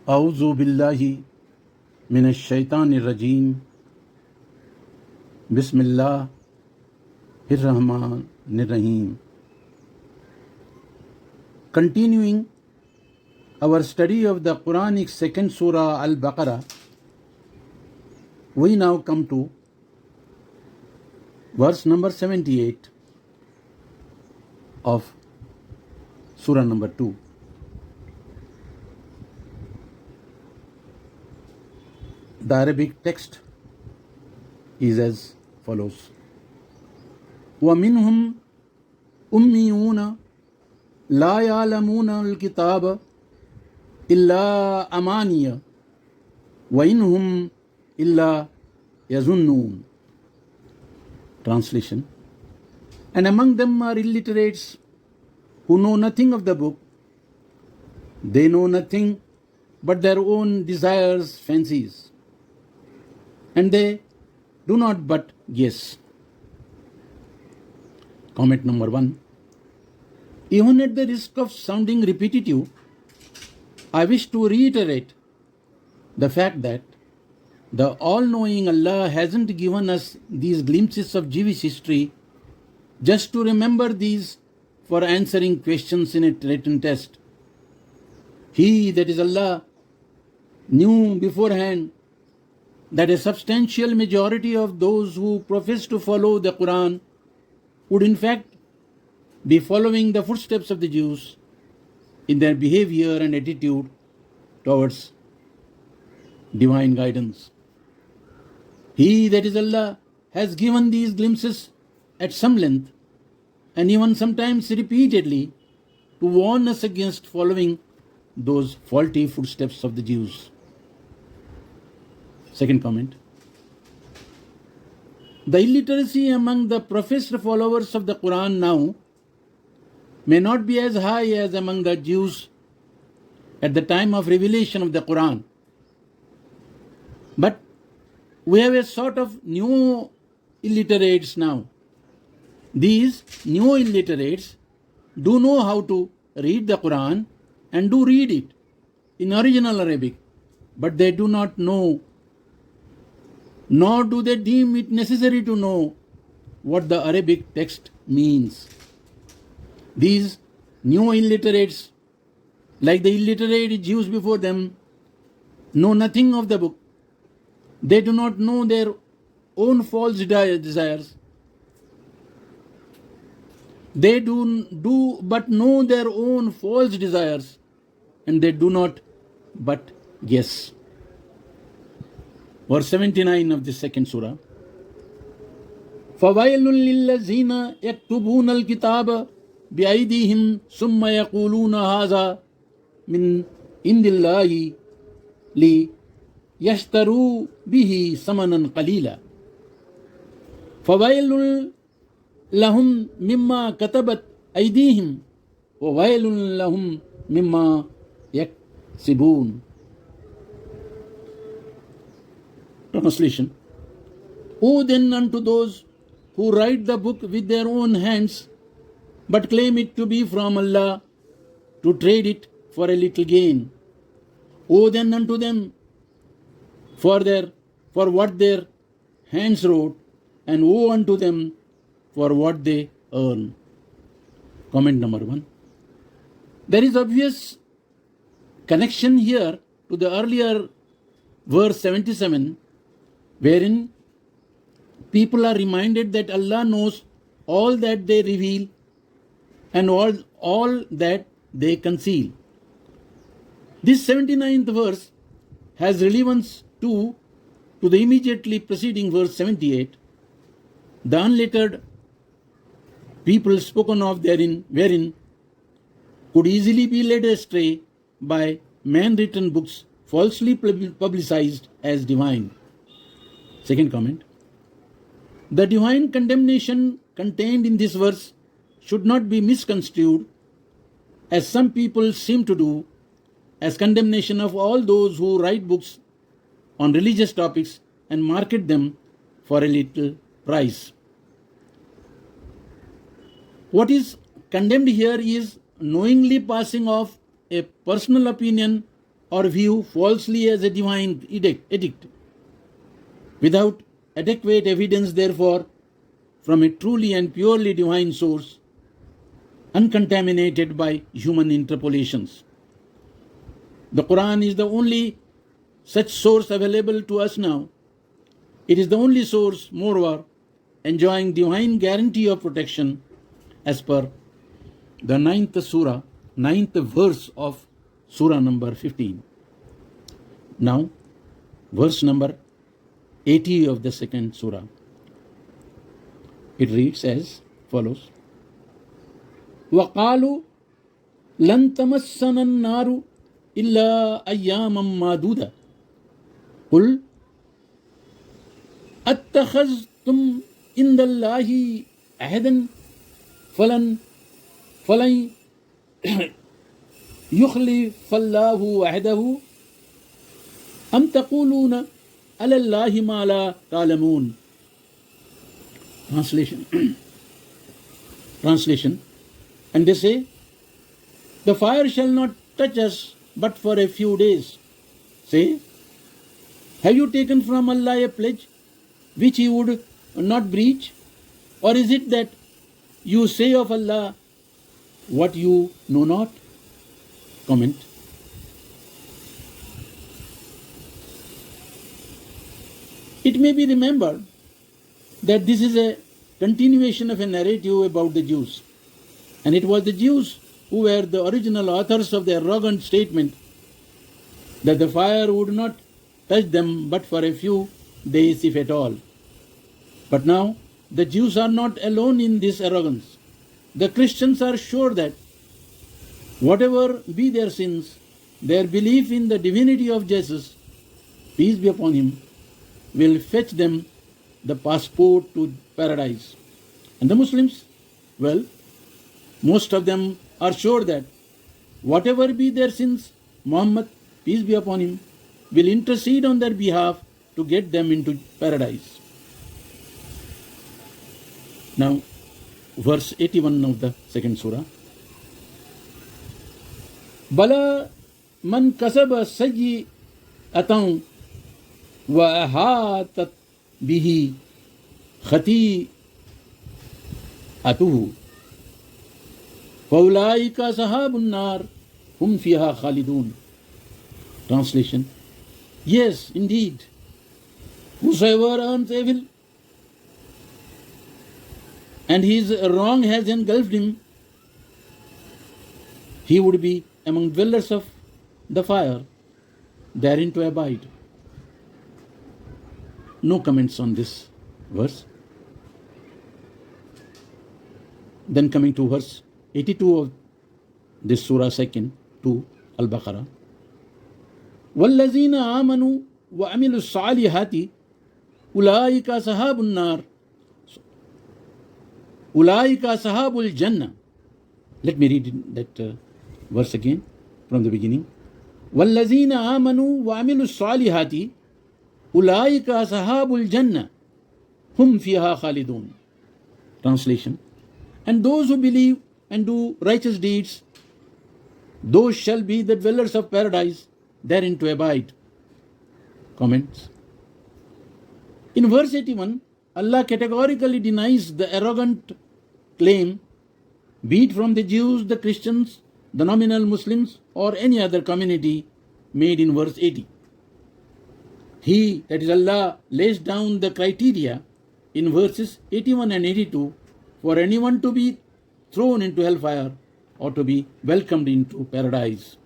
अऊज़ु बिल्लाहि मिनश शैतानिर रजीम बिस्मिल्लाहिर रहमानिर रहीम. Continuing our study of the Quranic second Surah Al-Baqarah, we now come to verse number 78 of Surah number 2. The Arabic text is as follows. وَمِنْهُمْ أُمِّيُّونَ لَا يَعْلَمُونَ الْكِتَابَ إِلَّا أَمَانِيَّ وَإِنْهُمْ إِلَّا يَظُنُّونَ. Translation. And among them are illiterates who know nothing of the book. They know nothing but their own desires, fancies. And they do not but guess. Comment number 1. Even at the risk of sounding repetitive, I wish to reiterate the fact that the all-knowing Allah hasn't given us these glimpses of Jewish history just to remember these for answering questions in a written test. He, that is Allah, knew beforehand that a substantial majority of those who profess to follow the Qur'an would in fact be following the footsteps of the Jews in their behavior and attitude towards divine guidance. He, that is Allah, has given these glimpses at some length and even sometimes repeatedly to warn us against following those faulty footsteps of the Jews. Second comment. The illiteracy among the professed followers of the Qur'an now may not be as high as among the Jews at the time of revelation of the Qur'an. But we have a sort of new illiterates now. These new illiterates do know how to read the Qur'an and do read it in original Arabic, but they do not know, nor do they deem it necessary to know what the Arabic text means. These new illiterates, like the illiterate Jews before them, know nothing of the book. They do not know their own false desires. They do but know their own false desires, and they do not but guess. Verse 79 of the second surah. فَوَيْلٌ لِلَّذِينَ يَكْتُبُونَ الْكِتَابَ بِأَيْدِيهِمْ ثُمَّ يَقُولُونَ هَذَا مِنْ عِنْدِ اللَّهِ لِيَشْتَرُوا بِهِ ثَمَنًا قَلِيلًا فَوَيْلٌ لَهُمْ مِمَّا كَتَبَتْ أَيْدِيهِمْ وَوَيْلٌ لَهُمْ مِمَّا يَكْسِبُونَ. Translation. Woe then unto those who write the book with their own hands, but claim it to be from Allah, to trade it for a little gain. Woe then unto them for what their hands wrote, and woe unto them for what they earn. Comment number 1. There is obvious connection here to the earlier verse 77, wherein people are reminded that Allah knows all that they reveal and all that they conceal. This 79th verse has relevance too to the immediately preceding verse 78. The unlettered people spoken of therein, wherein could easily be led astray by man-written books falsely publicized as divine. Second comment. The divine condemnation contained in this verse should not be misconstrued, as some people seem to do, as condemnation of all those who write books on religious topics and market them for a little price. What is condemned here is knowingly passing off a personal opinion or view falsely as a divine edict, without adequate evidence, therefore, from a truly and purely divine source, uncontaminated by human interpolations. The Qur'an is the only such source available to us now. It is the only source, moreover, enjoying divine guarantee of protection as per the 9th verse of Surah number 15. Now, verse number 80 of the second Surah. It reads as follows. وَقَالُوا لَن تَمَسَّنَا النَّارُ إِلَّا أَيَّامًا مَّعْدُودَةً قُلْ أَتَّخَذْتُمْ عِندَ اللَّهِ عَهْدًا فَلَن يُخْلِفَ اللَّهُ عَهْدَهُ أَمْ تَقُولُونَ عَلَى اللَّهِ مَا لَا تَعْلَمُونَ. Translation. And they say, the fire shall not touch us but for a few days. Say, have you taken from Allah a pledge which He would not breach? Or is it that you say of Allah what you know not? Comment. It may be remembered that this is a continuation of a narrative about the Jews. And it was the Jews who were the original authors of the arrogant statement that the fire would not touch them but for a few days, if at all. But now, the Jews are not alone in this arrogance. The Christians are sure that whatever be their sins, their belief in the divinity of Jesus, peace be upon him, will fetch them the passport to paradise. And the Muslims, well, most of them are sure that whatever be their sins, Muhammad, peace be upon him, will intercede on their behalf to get them into paradise. Now, verse 81 of the second surah. Bala man kasaba sayyi'atan wa ahatat bihi khati'atuhu فَأُولَٰئِكَ أَصْحَابُ النَّارِ هُمْ فِيهَا خَالِدُونَ. Translation. Yes, indeed. Whosoever earns evil and his wrong has engulfed him, he would be among dwellers of the fire, therein to abide. No comments on this verse. Then coming to verse 82 of this surah second to Al-Baqarah. وَالَّذِينَ آمَنُوا وَعَمِلُوا الصَّالِحَاتِ أُولَٰئِكَ أَصْحَابُ النَّارِ أُولَٰئِكَ أَصْحَابُ الْجَنَّةِ. Let me read that verse again from the beginning. وَالَّذِينَ آمَنُوا وَعَمِلُوا الصَّالِحَاتِ أُولَٰئِكَ أَصْحَابُ الْجَنَّةِ هُمْ فِيهَا خَالِدُونَ. Translation. And those who believe and do righteous deeds, those shall be the dwellers of paradise, therein to abide. Comments. In verse 81, Allah categorically denies the arrogant claim, be it from the Jews, the Christians, the nominal Muslims, or any other community, made in verse 80. He, that is Allah, lays down the criteria in verses 81 and 82 for anyone to be thrown into hellfire or to be welcomed into paradise.